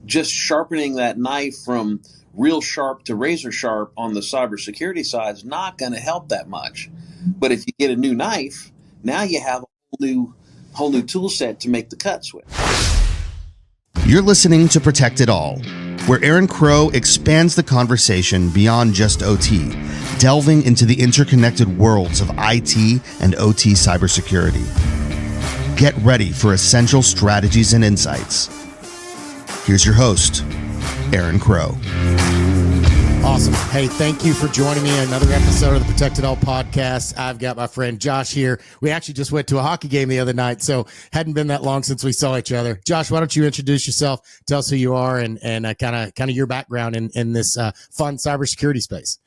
just sharpening that knife from real sharp to razor sharp on the cybersecurity side is not going to help that much. But if you get a new knife, now you have a whole new tool set to make the cuts with. You're listening to Protect It All, where Aaron Crow expands the conversation beyond just OT, delving into the interconnected worlds of IT and OT cybersecurity. Get ready for essential strategies and insights. Here's your host, Aaron Crow. Awesome. Hey, thank you for joining me on another episode of the Protect It All podcast. I've got my friend Josh here. We actually just went to a hockey game the other night, so hadn't been that long since we saw each other. Josh, why don't you introduce yourself, tell us who you are, and kind of your background in this fun cybersecurity space.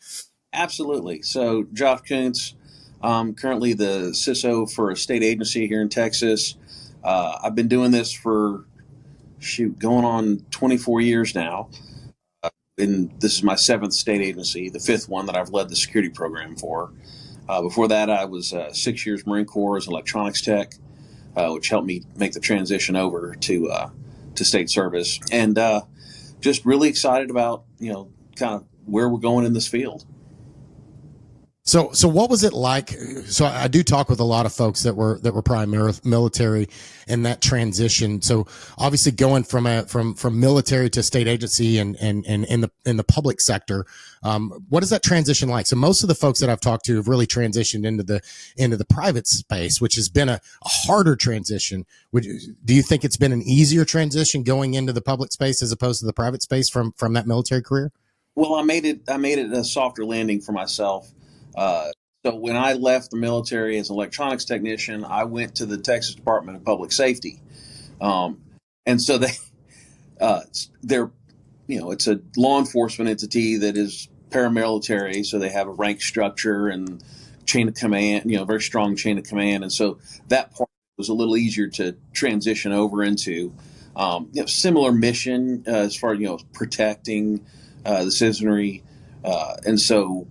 Absolutely. So, Joshua Kuntz, currently the CISO for a state agency here in Texas. I've been doing this for going on 24 years now. And this is my 7th state agency, the 5th one that I've led the security program for. Before that, I was 6 years Marine Corps as electronics tech, which helped me make the transition over to state service. And just really excited about, kind of where we're going in this field. So what was it like? So I do talk with a lot of folks that were primarily military in that transition. So obviously going from military to state agency and in the public sector, what is that transition like? So most of the folks that I've talked to have really transitioned into the private space, which has been a harder transition. Do you think it's been an easier transition going into the public space as opposed to the private space from that military career? Well, I made it a softer landing for myself. So when I left the military as an electronics technician, I went to the Texas Department of Public Safety. And so they're, it's a law enforcement entity that is paramilitary. So they have a rank structure and chain of command, very strong chain of command. And so that part was a little easier to transition over into, similar mission as far as, protecting the citizenry. And so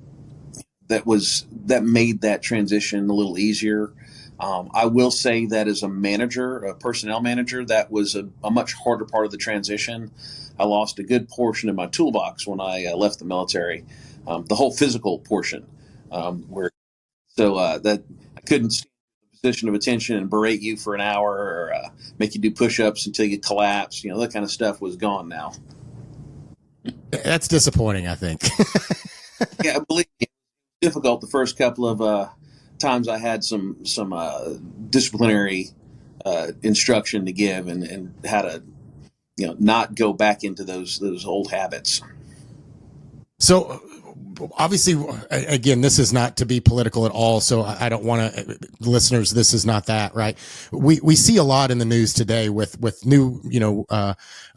that made that transition a little easier. I will say that as a manager, a personnel manager, that was a much harder part of the transition. I lost a good portion of my toolbox when I left the military, the whole physical portion, that I couldn't stand in a position of attention and berate you for an hour or make you do push-ups until you collapse. That kind of stuff was gone now. That's disappointing, I think. Yeah, believe me. Difficult the first couple of times I had some disciplinary instruction to give and how to not go back into those old habits. So obviously, again, this is not to be political at all. So I don't want to, listeners, this is not that, right? We see a lot in the news today with new,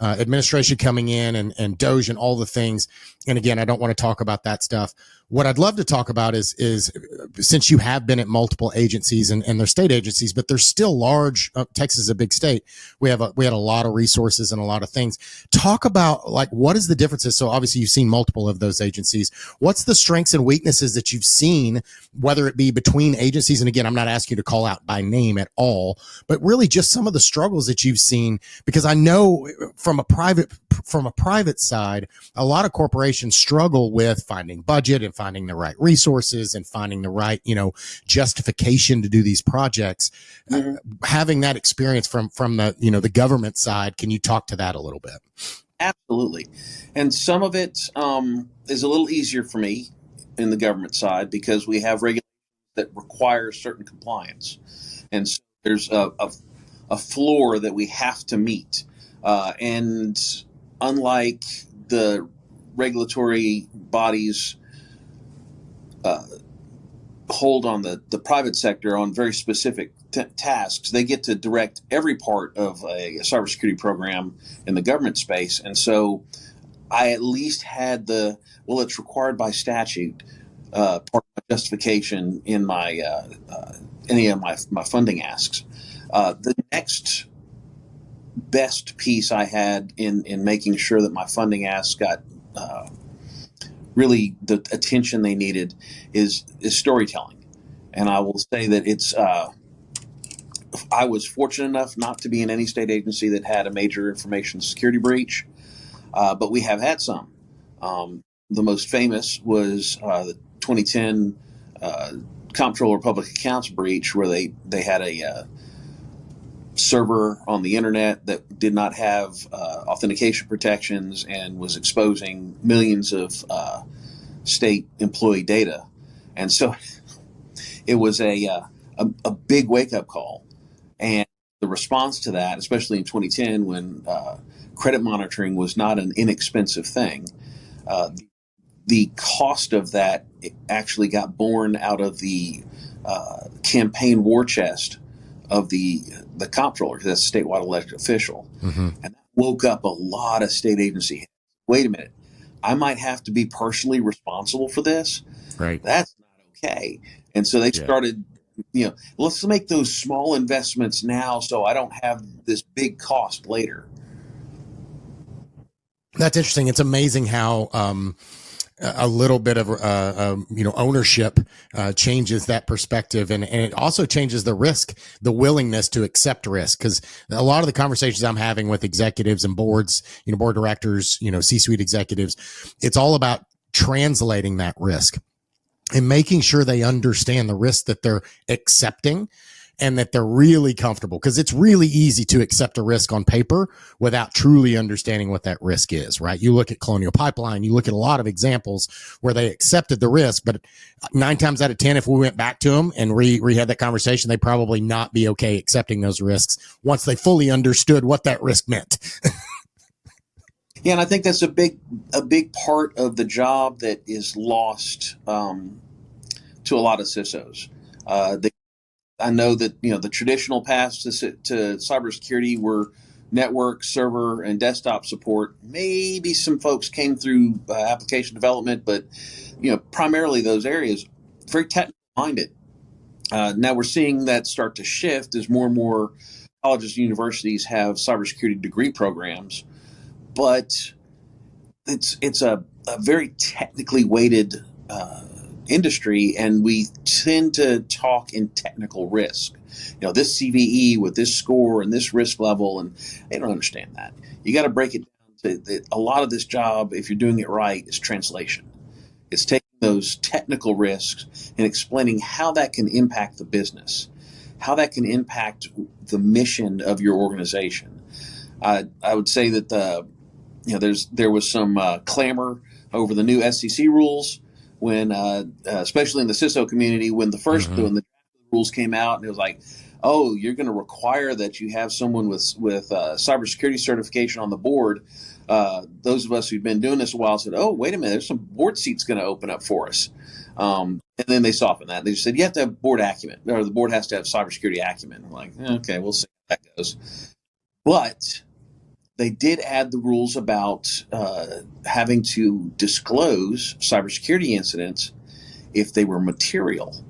administration coming in and DOGE and all the things. And again, I don't want to talk about that stuff. What I'd love to talk about is since you have been at multiple agencies and they're state agencies, but they're still large. Texas is a big state. We had a lot of resources and a lot of things. Talk about what is the differences? So obviously you've seen multiple of those agencies. What's the strengths and weaknesses that you've seen, whether it be between agencies? And again, I'm not asking you to call out by name at all, but really just some of the struggles that you've seen, because I know from a private side, a lot of corporations struggle with finding budget and finding the right resources and finding the right, justification to do these projects. Mm-hmm. Having that experience from the, the government side, can you talk to that a little bit? Absolutely. And some of it is a little easier for me in the government side because we have regulations that require certain compliance. And so there's a floor that we have to meet. And unlike the regulatory bodies hold on the private sector on very specific tasks, they get to direct every part of a cybersecurity program in the government space. And so I at least had it's required by statute, part of my justification in my any of my funding asks. The next best piece I had in making sure that my funding asks got really the attention they needed is storytelling. And I will say that it's I was fortunate enough not to be in any state agency that had a major information security breach. but we have had some. The most famous was the 2010 Comptroller Public Accounts breach, where they had a server on the internet that did not have authentication protections and was exposing millions of state employee data. And so it was a big wake-up call. And the response to that, especially in 2010 when credit monitoring was not an inexpensive thing, the cost of that actually got borne out of the campaign war chest of the comptroller, because that's a statewide elected official. Mm-hmm. And that woke up a lot of state agency. Wait a minute, I might have to be personally responsible for this. Right. That's not okay. And so they started, let's make those small investments now so I don't have this big cost later. That's interesting. It's amazing how a little bit of ownership changes that perspective, and it also changes the risk, the willingness to accept risk. Because a lot of the conversations I'm having with executives and boards, board directors, C-suite executives, it's all about translating that risk and making sure they understand the risk that they're accepting and that they're really comfortable, because it's really easy to accept a risk on paper without truly understanding what that risk is, right? You look at Colonial Pipeline, you look at a lot of examples where they accepted the risk, but 9 times out of 10, if we went back to them and we had that conversation, they'd probably not be okay accepting those risks once they fully understood what that risk meant. Yeah, and I think that's a big part of the job that is lost to a lot of CISOs. I know that the traditional paths to cybersecurity were network, server, and desktop support. Maybe some folks came through application development, but primarily those areas, very technical minded. Now we're seeing that start to shift as more and more colleges and universities have cybersecurity degree programs, but it's a very technically weighted industry, and we tend to talk in technical risk. This CVE with this score and this risk level, and they don't understand that. You got to break it down to a lot of this job, if you're doing it right, is translation. It's taking those technical risks and explaining how that can impact the business, how that can impact the mission of your organization. I would say that there was some clamor over the new SEC rules when, especially in the CISO community, when the first when the rules came out, and it was like, oh, you're going to require that you have someone with cybersecurity certification on the board. Those of us who've been doing this a while said, oh, wait a minute, there's some board seats going to open up for us. And then they softened that. They just said, you have to have board acumen, or the board has to have cybersecurity acumen. I'm like, okay, we'll see how that goes. But they did add the rules about having to disclose cybersecurity incidents if they were material.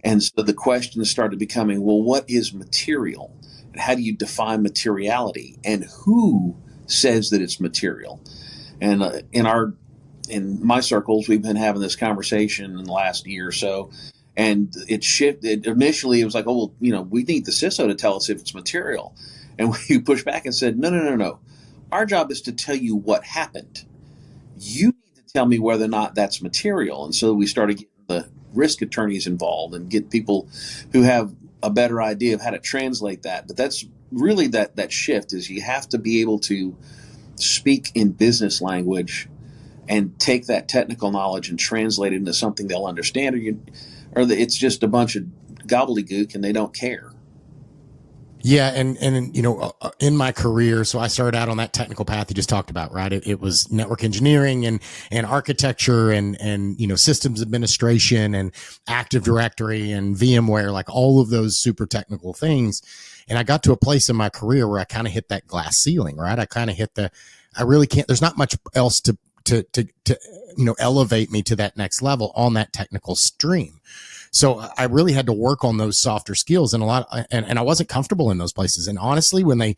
And so the question started becoming, well, what is material? And how do you define materiality? And who says that it's material? And in my circles, we've been having this conversation in the last year or so. And it shifted. Initially, it was like, oh, well, we need the CISO to tell us if it's material. And we pushed back and said, no. Our job is to tell you what happened. You need to tell me whether or not that's material. And so we started getting the risk attorneys involved and get people who have a better idea of how to translate that. But that's really that shift, is you have to be able to speak in business language and take that technical knowledge and translate it into something they'll understand, or it's just a bunch of gobbledygook and they don't care. Yeah. And in my career, so I started out on that technical path you just talked about, right? It was network engineering and architecture and systems administration and Active Directory and VMware, like all of those super technical things. And I got to a place in my career where I kind of hit that glass ceiling, right? I kind of hit I really can't, there's not much else to elevate me to that next level on that technical stream. So I really had to work on those softer skills, and and I wasn't comfortable in those places. And honestly, when I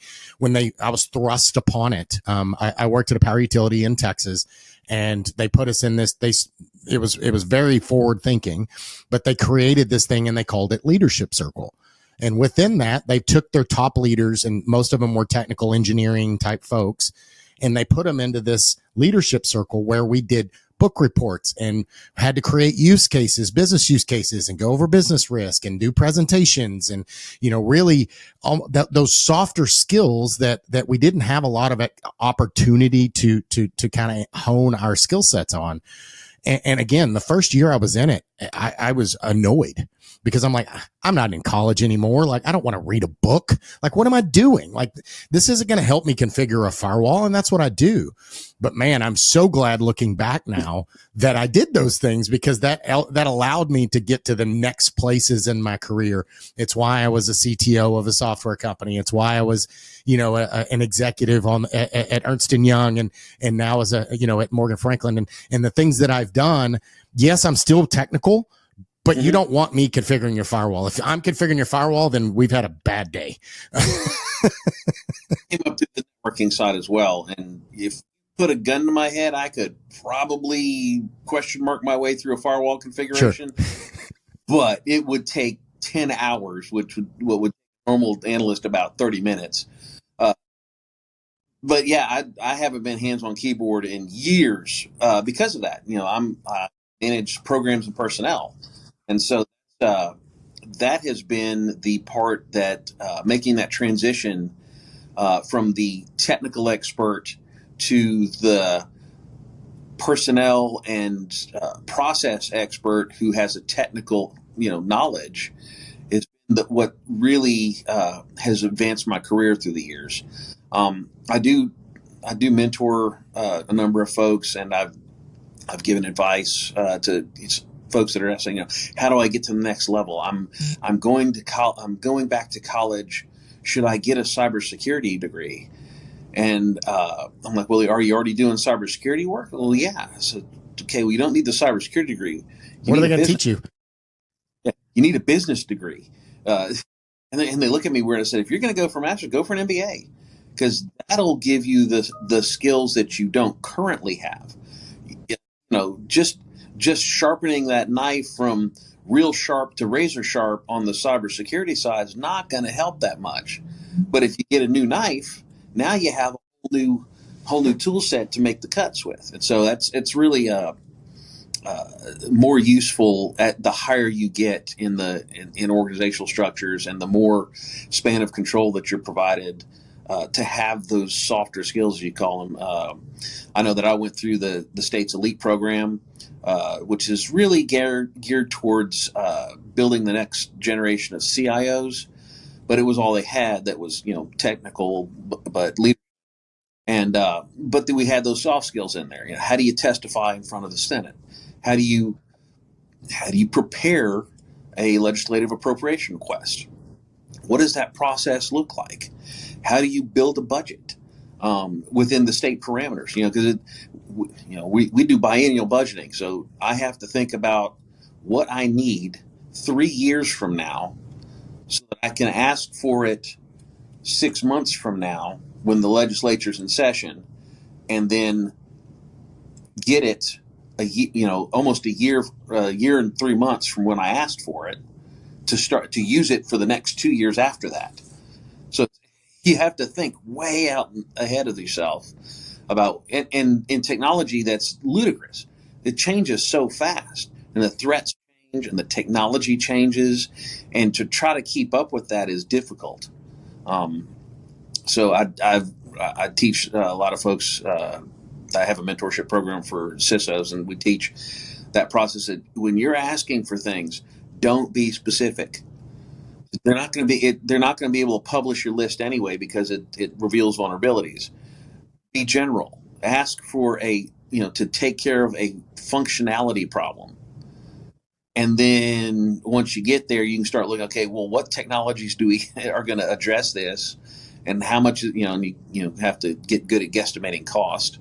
was thrust upon it, I worked at a power utility in Texas, and they put us in this. It was very forward thinking, but they created this thing and they called it Leadership Circle. And within that, they took their top leaders, and most of them were technical engineering type folks, and they put them into this leadership circle where we did book reports and had to create use cases, business use cases, and go over business risk and do presentations, and really those softer skills that we didn't have a lot of opportunity to kind of hone our skill sets on. And again, the first year I was in it, I was annoyed because I'm like, I'm not in college anymore. Like, I don't want to read a book. Like, what am I doing? Like, this isn't going to help me configure a firewall. And that's what I do. But man, I'm so glad looking back now that I did those things, because that allowed me to get to the next places in my career. It's why I was a CTO of a software company. It's why I was, an executive at Ernst & Young, and now as at Morgan Franklin, and the things that I've done. Yes, I'm still technical, but you don't want me configuring your firewall. If I'm configuring your firewall, then we've had a bad day. Came up to the networking side as well. And if you put a gun to my head, I could probably question mark my way through a firewall configuration. Sure. But it would take 10 hours, what would normal analyst about 30 minutes. But yeah, I haven't been hands on keyboard in years because of that. I manage programs and personnel. And so that has been the part that making that transition from the technical expert to the personnel and process expert who has a technical knowledge is what really has advanced my career through the years. I do mentor a number of folks, and I've given advice to folks that are asking, how do I get to the next level? I'm going back to college. Should I get a cybersecurity degree? And I'm like, well, are you already doing cybersecurity work? Well, yeah. So, okay, well, you don't need the cybersecurity degree. What are they going to teach you? Yeah, you need a business degree. And they look at me weird. I said, if you're going to go for a master's, go for an MBA, because that'll give you the skills that you don't currently have. Just sharpening that knife from real sharp to razor sharp on the cybersecurity side is not going to help that much. But if you get a new knife, now you have a whole new tool set to make the cuts with. And so it's really more useful at the higher you get in organizational structures, and the more span of control that you're provided to have those softer skills, as you call them. I know that I went through the state's elite program, which is really geared towards building the next generation of CIOs, but it was all they had that was technical, but leadership. And but then we had those soft skills in there. How do you testify in front of the Senate? How do you prepare a legislative appropriation request? What does that process look like? How do you build a budget within the state parameters? Because we do biennial budgeting, so I have to think about what I need 3 years from now, so that I can ask for it 6 months from now when the legislature's in session, and then get it almost a year and 3 months from when I asked for it, to start to use it for the next 2 years after that. So you have to think way out ahead of yourself about, and in technology that's ludicrous. It changes so fast, and the threats change, and the technology changes, and to try to keep up with that is difficult. So I teach a lot of folks. I have a mentorship program for CISOs, and we teach that process that when you're asking for things, don't be specific. They're not going to be able to publish your list anyway, because it reveals vulnerabilities. Be general. Ask for to take care of a functionality problem. And then once you get there, you can start looking, okay, well, what technologies are going to address this, and how much, you have to get good at guesstimating cost,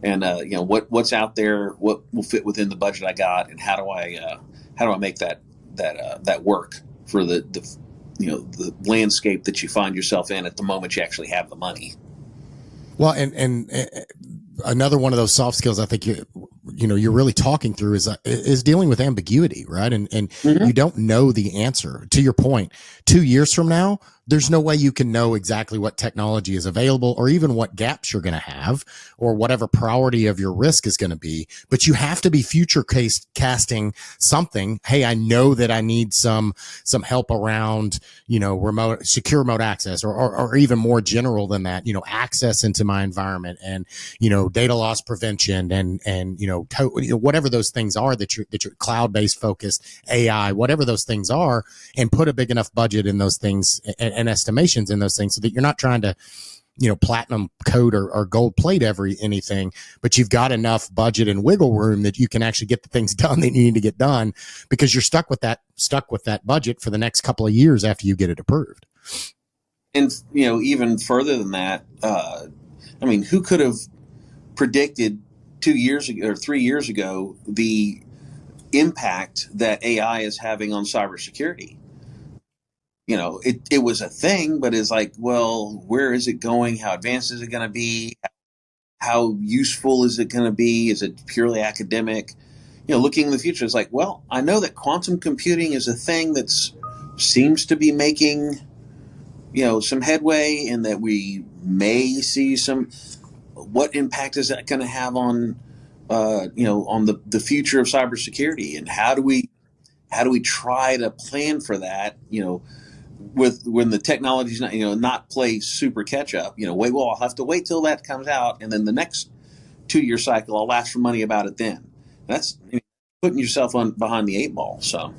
and what's out there, what will fit within the budget I got, and how do I make that work for the landscape that you find yourself in at the moment you actually have the money. Well, and another one of those soft skills I think you're really talking through is dealing with ambiguity, right? And you don't know the answer. To your point, 2 years from now, there's no way you can know exactly what technology is available or even what gaps you're going to have or whatever priority of your risk is going to be. But you have to be future casting something. Hey, I know that I need some help around, secure remote access or even more general than that, access into my environment and, data loss prevention and whatever those things are that you're cloud-based focused, AI, whatever those things are, and put a big enough budget in those things and estimations in those things so that you're not trying to, platinum code or gold plate anything, but you've got enough budget and wiggle room that you can actually get the things done that you need to get done because you're stuck with that budget for the next couple of years after you get it approved. And, even further than that, who could have predicted 2 years ago or 3 years ago the impact that AI is having on cybersecurity? It was a thing, but it's like, well, where is it going? How advanced is it going to be? How useful is it going to be? Is it purely academic? Looking in the future, it's like, well, I know that quantum computing is a thing that seems to be making, some headway, and that we may see what impact is that going to have on, on the future of cybersecurity, and how do we try to plan for that, when the technology's not play super catch up, I'll have to wait till that comes out, and then the next 2-year cycle I'll ask for money about it then. That's putting yourself behind the 8 ball. So.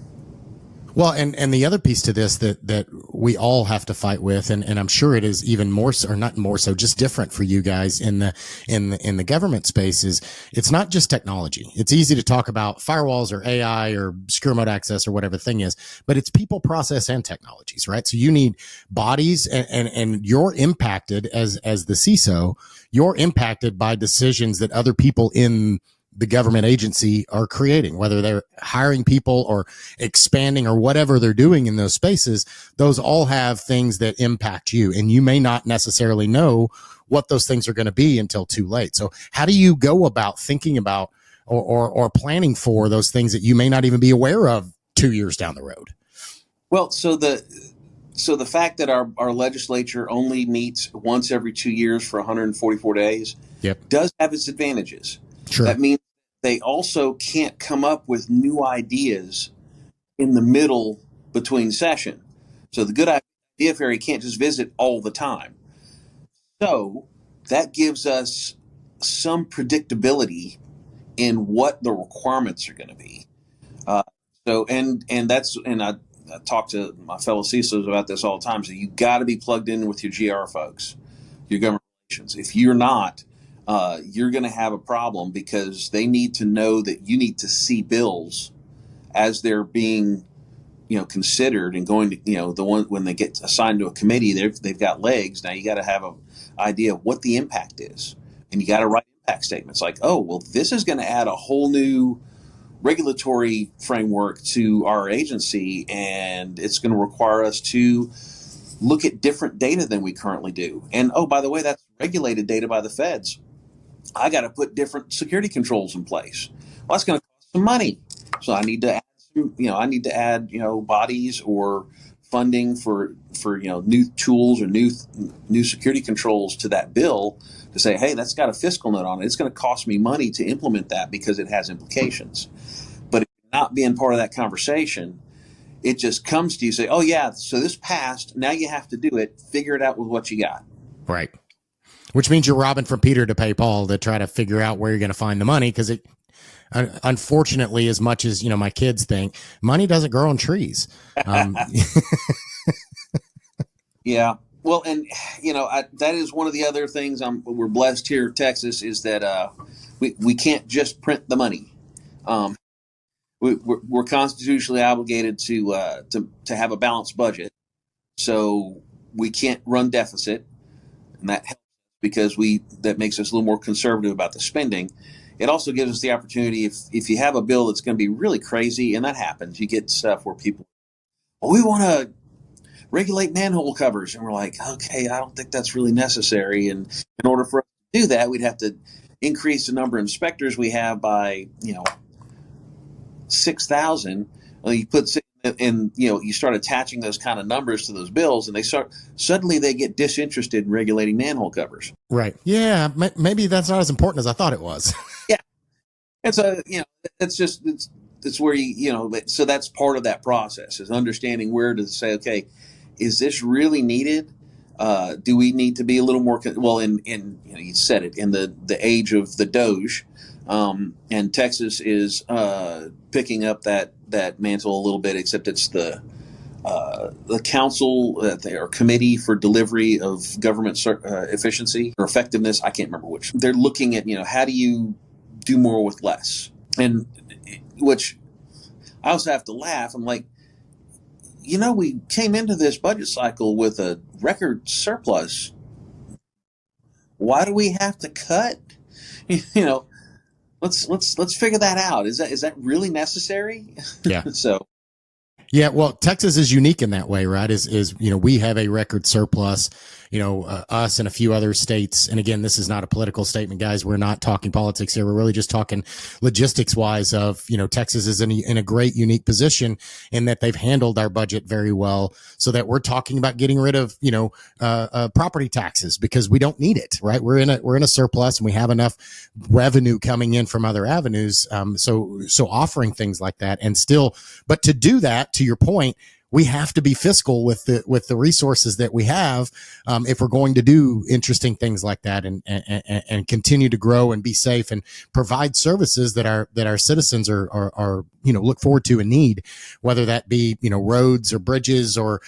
Well, and the other piece to this that we all have to fight with, and I'm sure it is even more so, or not more so, just different for you guys in the government space, is it's not just technology. It's easy to talk about firewalls or AI or secure remote access or whatever the thing is, but it's people, process, and technologies, right? So you need bodies, and you're impacted as the CISO, you're impacted by decisions that other people in the government agency are creating, whether they're hiring people or expanding or whatever they're doing in those spaces. Those all have things that impact you, and you may not necessarily know what those things are going to be until too late. So how do you go about thinking about or planning for those things that you may not even be aware of 2 years down the road? Well, so the fact that our legislature only meets once every 2 years for 144 days does have its advantages. Sure. That means they also can't come up with new ideas in the middle between session. So the good idea fairy can't just visit all the time. So that gives us some predictability in what the requirements are going to be. I talk to my fellow CISOs about this all the time. So you got to be plugged in with your GR folks, your government relations. If you're not, you're going to have a problem, because they need to know that you need to see bills as they're being, considered and going to, the one when they get assigned to a committee, they've got legs. Now you got to have an idea of what the impact is, and you got to write impact statements like, oh, well, this is going to add a whole new regulatory framework to our agency, and it's going to require us to look at different data than we currently do. And oh, by the way, that's regulated data by the feds. I got to put different security controls in place. Well, that's going to cost some money. So I need to add bodies or funding for new tools or new security controls to that bill to say, hey, that's got a fiscal note on it. It's going to cost me money to implement that because it has implications. But if you're not being part of that conversation, it just comes to you, say, oh yeah, so this passed. Now you have to do it. Figure it out with what you got. Right. Which means you're robbing from Peter to pay Paul to try to figure out where you're going to find the money, because it, unfortunately, as much as my kids think, money doesn't grow on trees. Yeah. Well, and that is one of the other things we're blessed here in Texas, is that we can't just print the money. We're constitutionally obligated to have a balanced budget, so we can't run deficit, and that helps because that makes us a little more conservative about the spending. It also gives us the opportunity, if you have a bill that's going to be really crazy, and that happens, you get stuff where people, well, we want to regulate manhole covers, and we're like, okay, I don't think that's really necessary. And in order for us to do that, we'd have to increase the number of inspectors we have by 6,000. Well, you put and you start attaching those kind of numbers to those bills, and suddenly they get disinterested in regulating manhole covers. Right. Yeah. Maybe that's not as important as I thought it was. Yeah. And so, it's where so that's part of that process, is understanding where to say, okay, is this really needed? Do we need to be a little more, you said it, in the age of the Doge, and Texas is picking up that mantle a little bit, except it's the council, or committee for delivery of government efficiency or effectiveness. I can't remember which. They're looking at, how do you do more with less? And which I also have to laugh. I'm like, we came into this budget cycle with a record surplus. Why do we have to cut? Let's figure that out. Is that really necessary? Yeah. So. Yeah, well, Texas is unique in that way, right? Is we have a record surplus, us and a few other states. And again, this is not a political statement, guys. We're not talking politics here. We're really just talking logistics wise of, Texas is in a great, unique position in that they've handled our budget very well, so that we're talking about getting rid of, property taxes because we don't need it, right? We're in a surplus and we have enough revenue coming in from other avenues. So offering things like that but to do that, to your point, we have to be fiscal with the resources that we have, if we're going to do interesting things like that and continue to grow and be safe and provide services that our citizens are look forward to and need, whether that be roads or bridges or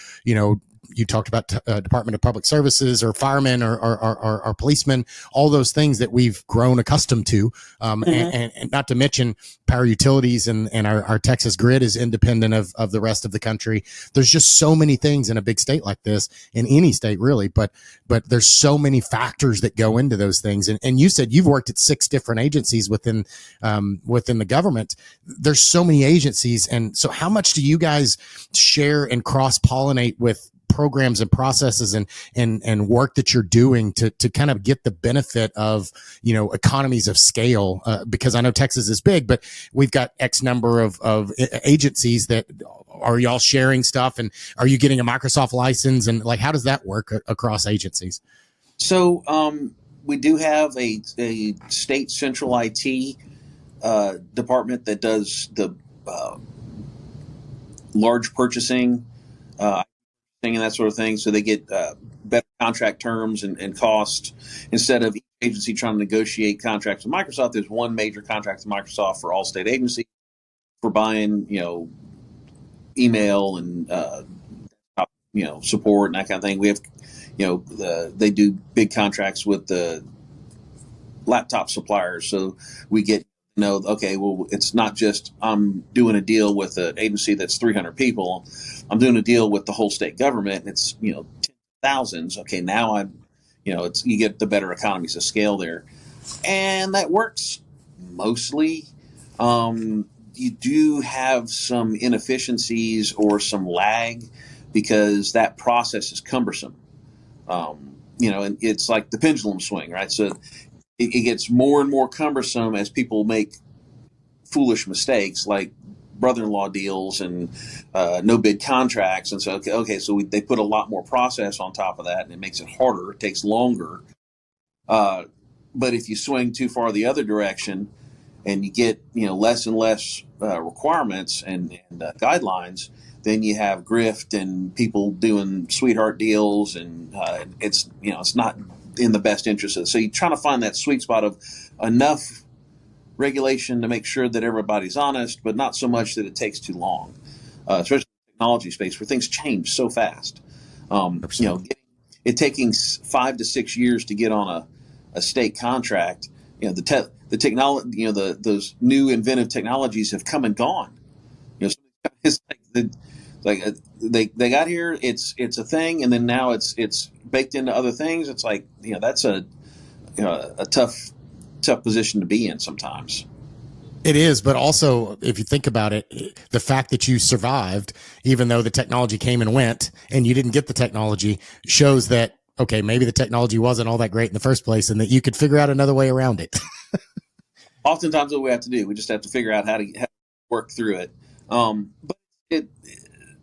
you talked about Department of Public Services or firemen or policemen, all those things that we've grown accustomed to. And not to mention power utilities and our Texas grid is independent of the rest of the country. There's just so many things in a big state like this, in any state really, but there's so many factors that go into those things. And you said you've worked at 6 different agencies within the government. There's so many agencies. And so how much do you guys share and cross-pollinate with programs and processes and work that you're doing to kind of get the benefit of, economies of scale? Because I know Texas is big, but we've got X number of agencies that are y'all sharing stuff, and are you getting a Microsoft license, and like, how does that work across agencies? So, we do have a state central IT department that does the large purchasing, and that sort of thing. So they get better contract terms and cost. Instead of each agency trying to negotiate contracts with Microsoft, there's one major contract with Microsoft for all state agencies for buying, email and support and that kind of thing. We have, they do big contracts with the laptop suppliers, so we get okay, well, it's not just I'm doing a deal with an agency that's 300 people. I'm doing a deal with the whole state government, and it's thousands. Okay, now you get the better economies of scale there, and that works mostly. You do have some inefficiencies or some lag because that process is cumbersome. And it's like the pendulum swing, right? So it gets more and more cumbersome as people make foolish mistakes like brother-in-law deals and no bid contracts. And so, so they put a lot more process on top of that, and it makes it harder. It takes longer. But if you swing too far the other direction and you get, less and less requirements and guidelines, then you have grift and people doing sweetheart deals, and it's not in the best interest of it. So you're trying to find that sweet spot of enough regulation to make sure that everybody's honest, but not so much that it takes too long, especially in the technology space where things change so fast. It taking 5 to 6 years to get on a state contract. The technology, those new inventive technologies have come and gone. It's like they got here. It's a thing, and then now it's baked into other things. It's like that's a tough position to be in sometimes. It is, but also if you think about it, the fact that you survived, even though the technology came and went, and you didn't get the technology, shows that okay, maybe the technology wasn't all that great in the first place, and that you could figure out another way around it. Oftentimes, what we have to do, we just have to figure out how to work through it. But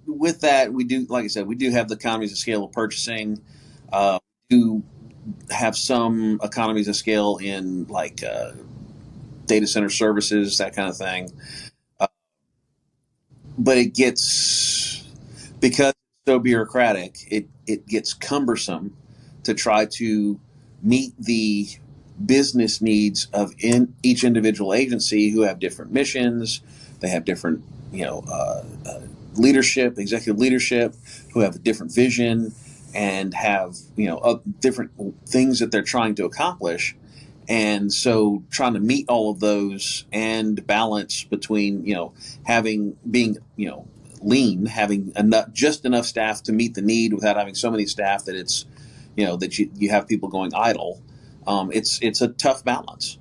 with that, we do, like I said, we do have the economies of scale of purchasing. We do have some economies of scale in like data center services, that kind of thing. But it gets, because it's so bureaucratic, it gets cumbersome to try to meet the business needs of each individual agency, who have different missions. They have different, leadership, executive leadership, who have a different vision and have, different things that they're trying to accomplish. And so trying to meet all of those and balance between, being, lean, having just enough staff to meet the need without having so many staff that it's, that you have people going idle. It's a tough balance.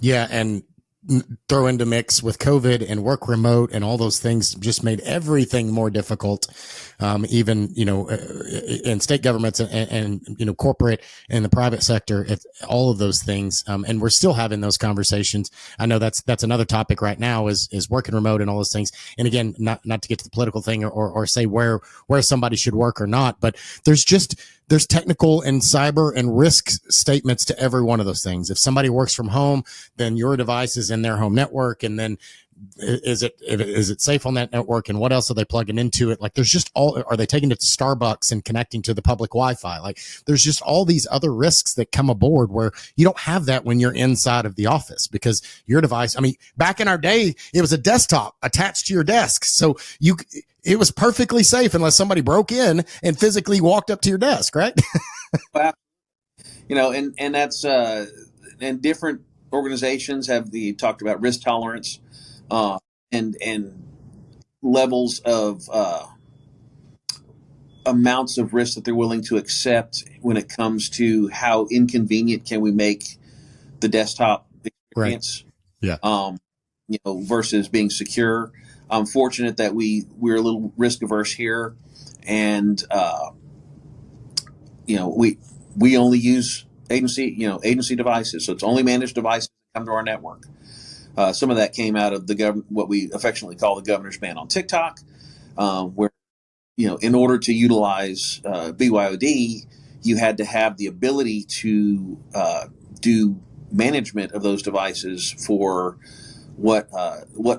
Yeah. And throw into mix with COVID and work remote and all those things just made everything more difficult. Even, in state governments and corporate and the private sector, all of those things. And we're still having those conversations. I know that's another topic right now is working remote and all those things. And again, not to get to the political thing or say where somebody should work or not, but there's technical and cyber and risk statements to every one of those things. If somebody works from home, then your device is in their home network. And then is it safe on that network? And what else are they plugging into it? Like there's just are they taking it to Starbucks and connecting to the public Wi-Fi? Like there's just all these other risks that come aboard where you don't have that when you're inside of the office, because your device, I mean, back in our day, it was a desktop attached to your desk. So it was perfectly safe unless somebody broke in and physically walked up to your desk, right? Well, and that's, and different organizations have talked about risk tolerance, and levels of amounts of risk that they're willing to accept when it comes to how inconvenient can we make the desktop experience, right. Yeah. Versus being secure. I'm fortunate that we're a little risk averse here, and we only use agency devices, so it's only managed devices that come to our network. Some of that came out of what we affectionately call the governor's ban on TikTok, where, in order to utilize BYOD, you had to have the ability to do management of those devices for what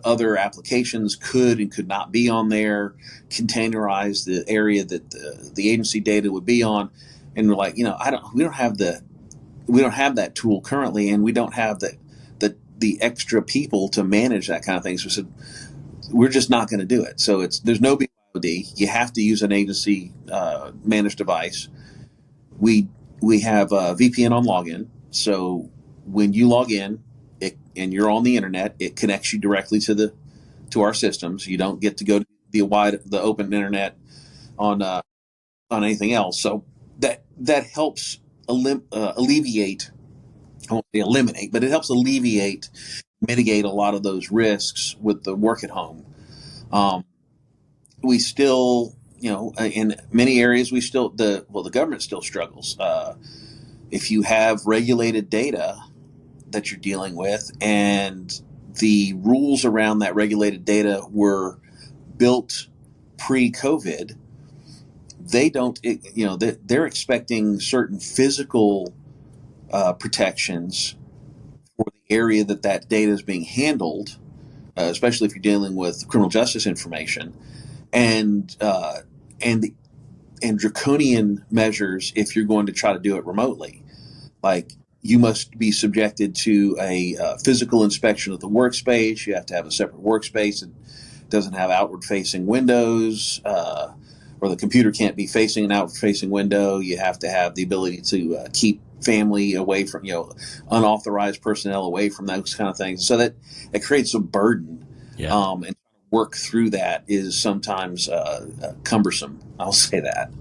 other applications could and could not be on there, containerize the area that the agency data would be on. And we're like, we don't have that tool currently, and we don't have the extra people to manage that kind of thing. So we said, we're just not going to do it. So there's no BYOD. You have to use an agency managed device. We have a VPN on login. So when you log in and you're on the internet, it connects you directly to our systems. You don't get to go to the open internet on anything else. So that helps alleviate. I won't say eliminate, but it helps mitigate a lot of those risks with the work at home. We still, in many areas, the government still struggles. If you have regulated data that you're dealing with, and the rules around that regulated data were built pre-COVID, they're expecting certain physical protections for the area that data is being handled, especially if you're dealing with criminal justice information, and draconian measures if you're going to try to do it remotely. Like, you must be subjected to a physical inspection of the workspace. You have to have a separate workspace that doesn't have outward-facing windows, or the computer can't be facing an outward-facing window. You have to have the ability to keep family away from, unauthorized personnel away from those kind of things. So that it creates a burden. Yeah. And work through that is sometimes cumbersome. I'll say that.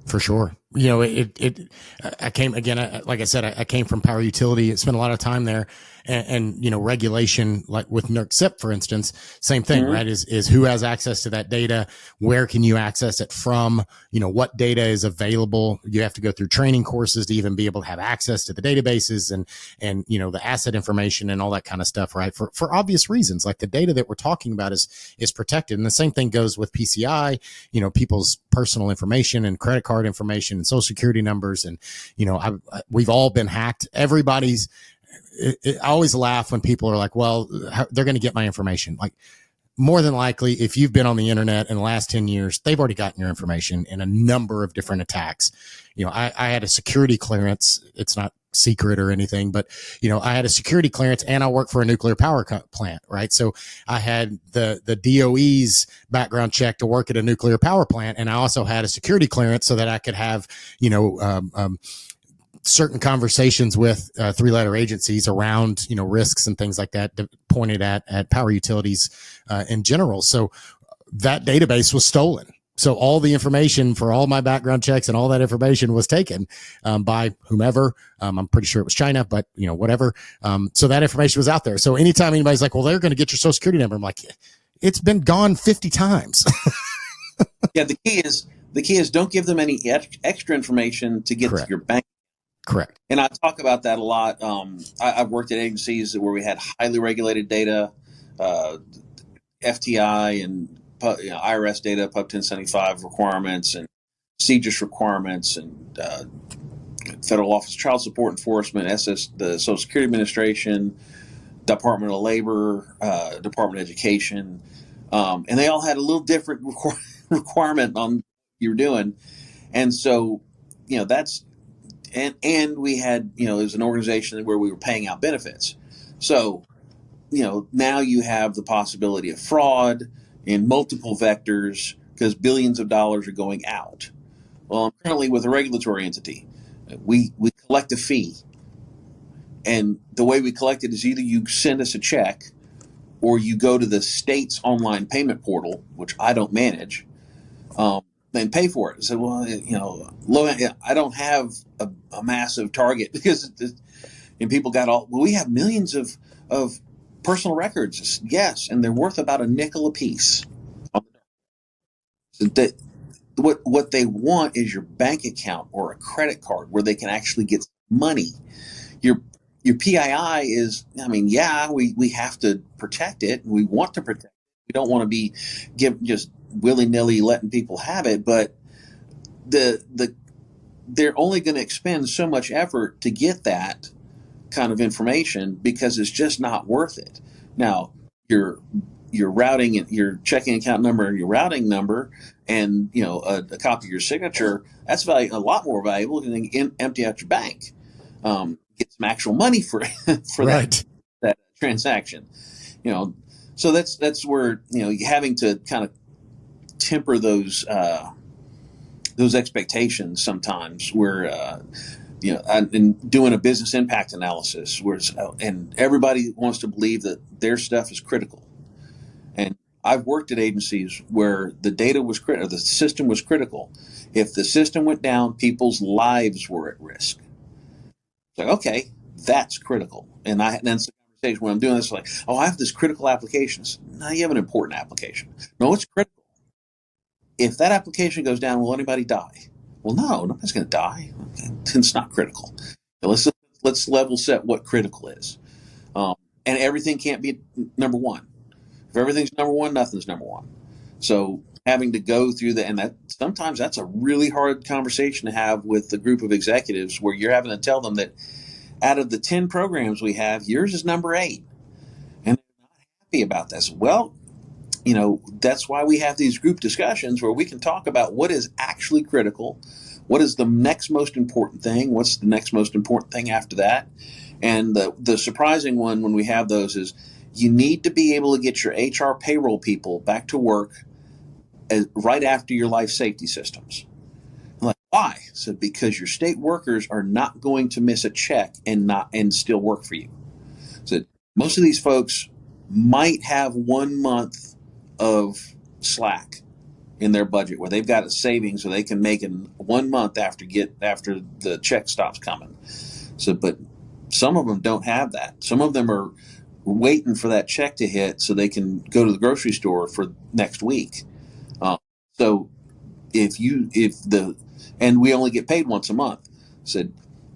For sure. I came again, like I said, I came from power utility. I spent a lot of time there, and regulation, like with NERC-CIP, for instance, same thing, Mm-hmm. right? Is who has access to that data? Where can you access it from? What data is available? You have to go through training courses to even be able to have access to the databases and the asset information and all that kind of stuff, right? For obvious reasons, like the data that we're talking about is protected. And the same thing goes with PCI, people's personal information and credit card information and social security numbers. And, we've all been hacked. Everybody's, I always laugh when people are like, well, they're going to get my information. Like, more than likely, if you've been on the internet in the last 10 years, they've already gotten your information in a number of different attacks. I had a security clearance. It's not secret or anything, but I had a security clearance and I work for a nuclear power plant, right? So I had the DOE's background check to work at a nuclear power plant, and I also had a security clearance so that I could have certain conversations with three-letter agencies around risks and things like that pointed at power utilities in general. So that database was stolen. So all the information for all my background checks and all that information was taken by whomever. I'm pretty sure it was China, but whatever. So that information was out there. So anytime anybody's like, well, they're going to get your social security number, I'm like, it's been gone 50 times. Yeah, the key is don't give them any extra information to get Correct. to your bank. Correct. And I talk about that a lot. I've worked at agencies where we had highly regulated data, FTI and IRS data, Pub 1075 requirements, and CJIS requirements, and Federal Office of Child Support Enforcement, the Social Security Administration, Department of Labor, Department of Education, and they all had a little different requirement on what you're doing, and so that's. And we had, it was an organization where we were paying out benefits. So, now you have the possibility of fraud in multiple vectors because billions of dollars are going out. Well, I'm currently with a regulatory entity. We collect a fee. And the way we collect it is either you send us a check or you go to the state's online payment portal, which I don't manage, and pay for it. I said, well, I don't have a massive target because, and people got we have millions of personal records. Yes. And they're worth about a nickel a piece. So what they want is your bank account or a credit card where they can actually get money. Your PII is, we have to protect it. We want to protect it. We don't want to be just willy-nilly letting people have it, but they're only going to expend so much effort to get that kind of information because it's just not worth it. Now, your routing and your checking account number and your routing number and a copy of your signature, that's a lot more valuable than empty out your bank. Get some actual money for Right. that transaction. So that's where you're having to kind of temper those expectations sometimes. Where in doing a business impact analysis, and everybody wants to believe that their stuff is critical. And I've worked at agencies where the data was critical, the system was critical. If the system went down, people's lives were at risk. It's like, okay, that's critical. And then when I'm doing this, like, oh, I have this critical application. No, you have an important application. No, it's critical. If that application goes down, will anybody die? Well, no, nobody's going to die. It's not critical. So let's level set what critical is. And everything can't be number one. If everything's number one, nothing's number one. So having to go through sometimes that's a really hard conversation to have with a group of executives where you're having to tell them that out of the 10 programs we have, yours is number 8. And they're not happy about this. Well, that's why we have these group discussions where we can talk about what is actually critical, what is the next most important thing, what's the next most important thing after that. And the surprising one when we have those is you need to be able to get your HR payroll people back to work right after your life safety systems. I'm like, why? So because your state workers are not going to miss a check and still work for you. So most of these folks might have 1 month of slack in their budget where they've got a savings so they can make in 1 month after the check stops coming. So, but Some of them don't have that. Some of them are waiting for that check to hit so they can go to the grocery store for next week. So and we only get paid once a month. Said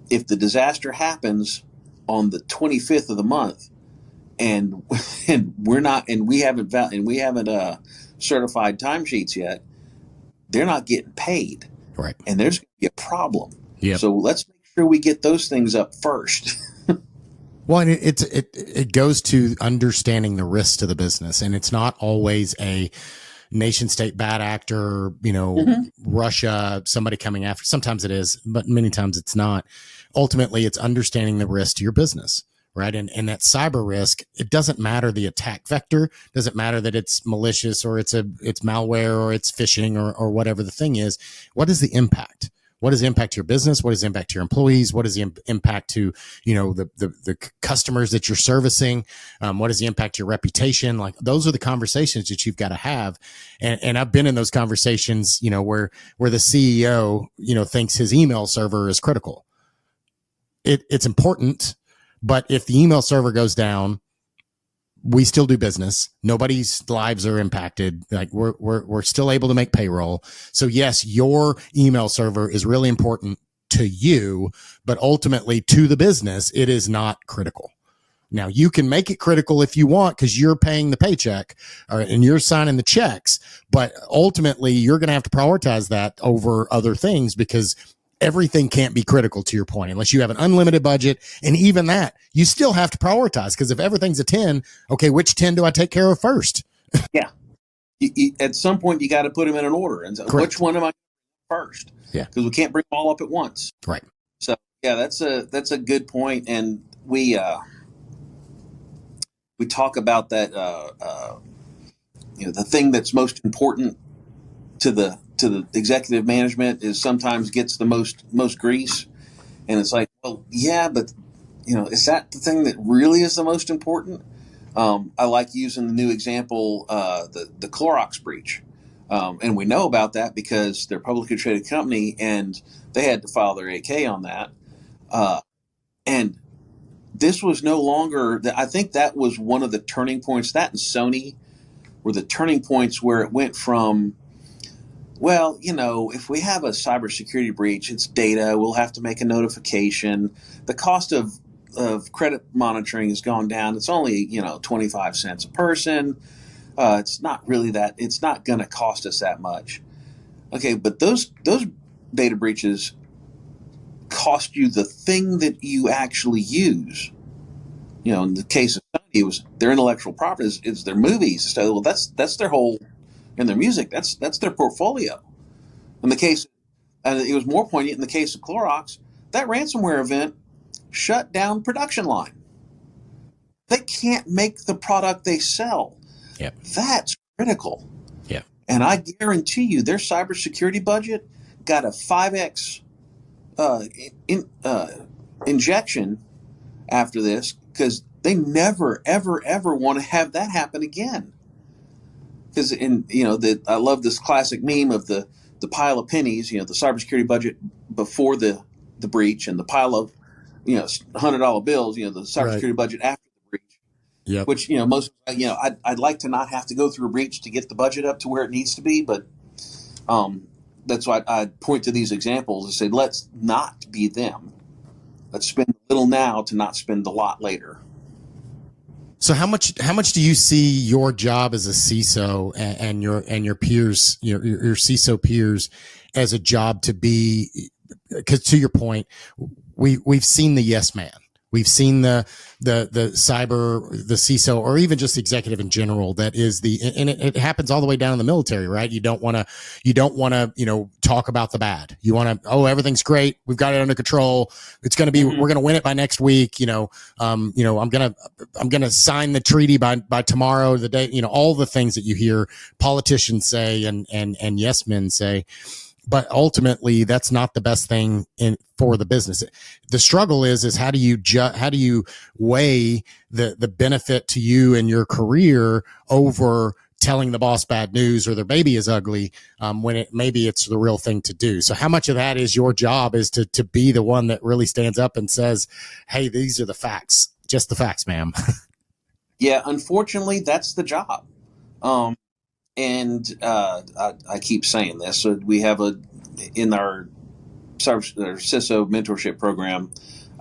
if the disaster happens on the 25th of the month, and we haven't certified timesheets yet, they're not getting paid. Right. And there's going to be a problem. Yep. So let's make sure we get those things up first. Well, and it goes to understanding the risk to the business, and it's not always a nation state bad actor, Russia, somebody coming after. Sometimes it is, but many times it's not. Ultimately, it's understanding the risk to your business, right? And that cyber risk, it doesn't matter the attack vector, doesn't matter that it's malicious or it's malware or it's phishing or whatever the thing is. What is the impact? What is the impact to your business? What is the impact to your employees? What is the impact to, the customers that you're servicing? What is the impact to your reputation? Like, those are the conversations that you've got to have. And I've been in those conversations, where the CEO, thinks his email server is critical. It's important, but if the email server goes down, we still do business. Nobody's lives are impacted. Like, we're still able to make payroll. So yes, your email server is really important to you, but ultimately to the business, it is not critical. Now, you can make it critical if you want, because you're paying the paycheck and you're signing the checks, but ultimately you're going to have to prioritize that over other things, because everything can't be critical, to your point, unless you have an unlimited budget. And even that, you still have to prioritize, because if everything's a 10, okay, which 10 do I take care of first? Yeah. At some point, you got to put them in an order. And so, which one am I first? Yeah. Because we can't bring them all up at once. Right. So, yeah, that's a good point. And we talk about that, the thing that's most important to the executive management is sometimes gets the most grease. And it's like, well, yeah, but is that the thing that really is the most important? I like using the new example, the Clorox breach. And we know about that because they're a publicly traded company and they had to file their 8K on that. And this was no longer, I think that was one of the turning points. That and Sony were the turning points where it went from, well, if we have a cybersecurity breach, it's data. We'll have to make a notification. The cost of credit monitoring has gone down. It's only 25 cents a person. It's not really that. It's not going to cost us that much. Okay, but those data breaches cost you the thing that you actually use. In the case of Sony, it was their intellectual property, is their movies. So, well, that's their whole. And their music, that's their portfolio. In the case, and it was more poignant in the case of Clorox, that ransomware event shut down production line. They can't make the product they sell. Yep. That's critical. Yeah. And I guarantee you their cybersecurity budget got a 5X injection after this, because they never, ever, ever want to have that happen again. Because I love this classic meme of the pile of pennies, the cybersecurity budget before the breach, and the pile of $100 bills, the cybersecurity budget after the breach. Yeah. Which most I'd like to not have to go through a breach to get the budget up to where it needs to be, but that's why I point to these examples and say, let's not be them. Let's spend a little now to not spend a lot later. So how much do you see your job as a CISO and your peers, your CISO peers, as a job to be? Because to your point, we've seen the yes man. We've seen the cyber, the CISO, or even just executive in general. That is and it happens all the way down in the military, right? You don't want to, talk about the bad. You want to, everything's great. We've got it under control. It's going to be, we're going to win it by next week. I'm going to sign the treaty by tomorrow, the day, all the things that you hear politicians say and yes men say. But ultimately, that's not the best thing for the business. The struggle is how do you weigh the benefit to you and your career over telling the boss bad news or their baby is ugly, when maybe it's the real thing to do. So how much of that is your job is to be the one that really stands up and says, hey, these are the facts, just the facts, ma'am. Yeah, unfortunately, that's the job. I keep saying this. So we have in our CISO mentorship program,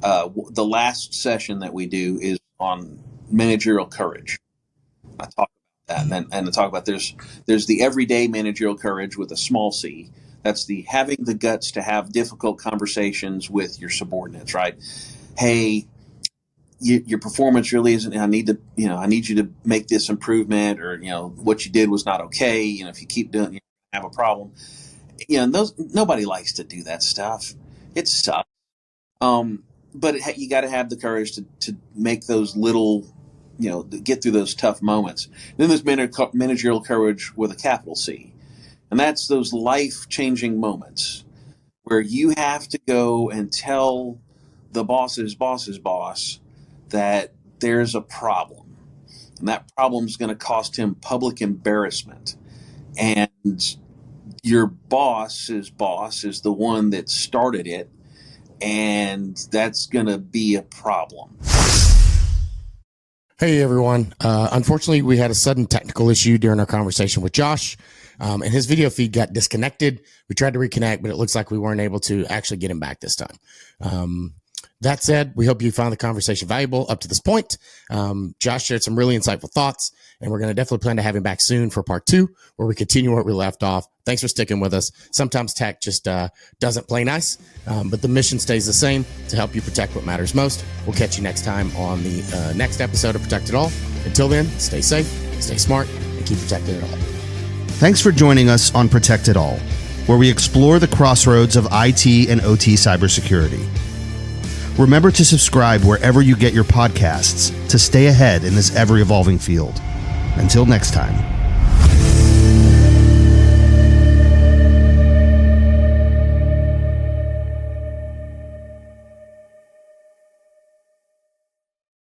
the last session that we do is on managerial courage. I talk about that, and I talk about there's the everyday managerial courage with a small c. That's the having the guts to have difficult conversations with your subordinates, right? Hey, your performance really isn't. I need you to make this improvement, or what you did was not okay. If you keep doing, you have a problem. Nobody likes to do that stuff. It sucks. But you got to have the courage to make those little, get through those tough moments. Then there's managerial courage with a capital C, and that's those life-changing moments where you have to go and tell the boss's boss's boss that there's a problem, and that problem's going to cost him public embarrassment, and your boss's boss is the one that started it, and that's going to be a problem. Hey, everyone. Unfortunately, we had a sudden technical issue during our conversation with Josh, and his video feed got disconnected. We tried to reconnect, but it looks like we weren't able to actually get him back this time. That said, we hope you found the conversation valuable up to this point. Josh shared some really insightful thoughts, and we're going to definitely plan to have him back soon for part 2, where we continue where we left off. Thanks for sticking with us. Sometimes tech just doesn't play nice, but the mission stays the same to help you protect what matters most. We'll catch you next time on the next episode of Protect It All. Until then, stay safe, stay smart, and keep protecting it all. Thanks for joining us on Protect It All, where we explore the crossroads of IT and OT cybersecurity. Remember to subscribe wherever you get your podcasts to stay ahead in this ever-evolving field. Until next time.